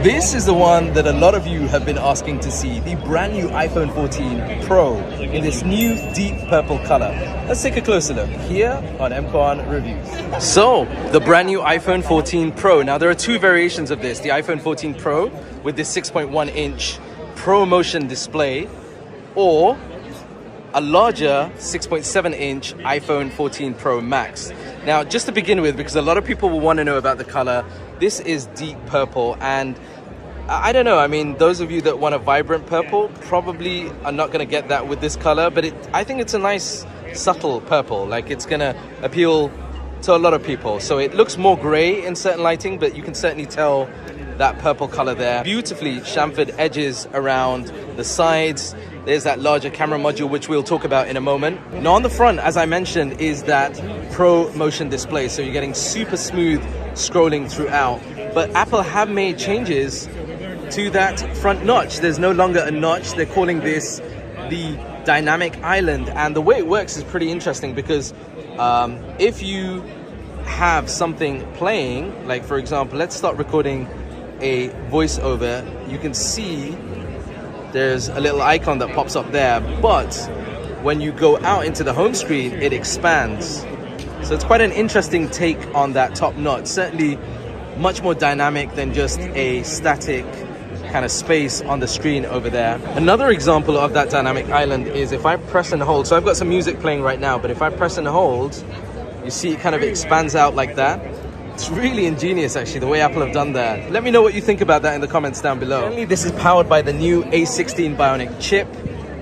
This is the one that a lot of you have been asking to see, the brand new iPhone 14 Pro in this new deep purple color. Let's take a closer look here on MQuan Reviews. So, the brand new iPhone 14 Pro. Now, there are two variations of this. The iPhone 14 Pro with this 6.1-inch ProMotion display, or a larger 6.7-inch iPhone 14 Pro Max. Now, just to begin with, because a lot of people will want to know about the color, this is deep purple, and I don't know, I mean, those of you that want a vibrant purple probably are not going to get that with this color, but I think it's a nice subtle purple. Like, it's going to appeal to a lot of people. So it looks more gray in certain lighting, but you can certainly tell that purple color there. Beautifully chamfered edges around the sides. There's that larger camera module, which we'll talk about in a moment. Now, on the front, as I mentioned, is that ProMotion display. So you're getting super smooth scrolling throughout. But Apple have made changes to that front notch. There's no longer a notch. They're calling this the dynamic island. And the way it works is pretty interesting, because if you have something playing, like for example, let's start recording a voiceover, you can see there's a little icon that pops up there, but when you go out into the home screen, it expands. So it's quite an interesting take on that top notch. Certainly much more dynamic than just a static kind of space on the screen over there. Another example of that dynamic island is if I press and hold. So I've got some music playing right now, but if I press and hold, you see it kind of expands out like that. It's really ingenious, actually, the way Apple have done that. Let me know what you think about that in the comments down below. Currently, this is powered by the new A16 Bionic chip,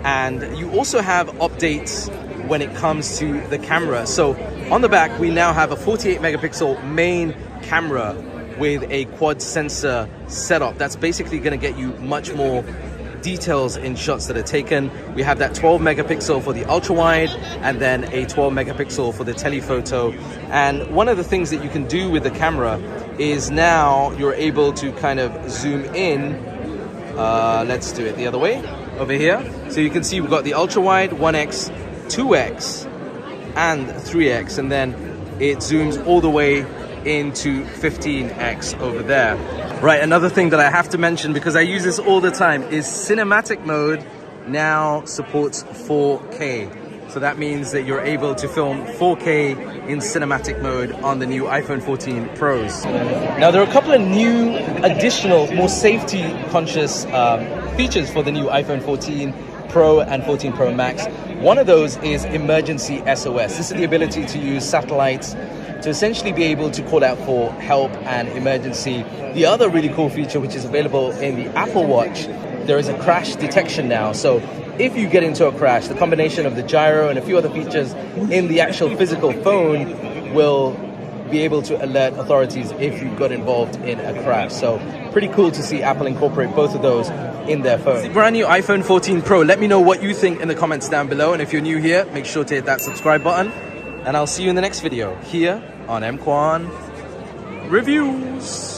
and you also have updates when it comes to the camera. So on the back, we now have a 48 megapixel main camera with a quad sensor setup. That's basically going to get you much more details in shots that are taken. We have that 12 megapixel for the ultra wide, and then a 12 megapixel for the telephoto. And one of the things that you can do with the camera is now you're able to kind of zoom in. Let's do it the other way over here. So you can see we've got the ultra wide, 1x, 2x, and 3x, and then it zooms all the way into 15x over there. Right, another thing that I have to mention, because I use this all the time, is cinematic mode now supports 4K. So that means that you're able to film 4K in cinematic mode on the new iPhone 14 Pros. Now, there are a couple of new additional, more safety conscious features for the new iPhone 14 Pro and 14 Pro Max. One of those is emergency SOS. This is the ability to use satellites to essentially be able to call out for help and emergency. The other really cool feature, which is available in the Apple Watch, there is a crash detection now. So if you get into a crash, the combination of the gyro and a few other features in the actual physical phone will be able to alert authorities if you got involved in a crash. So pretty cool to see Apple incorporate both of those in their phone. The brand new iPhone 14 Pro. Let me know what you think in the comments down below. And if you're new here, make sure to hit that subscribe button. And I'll see you in the next video here on MQuan Reviews.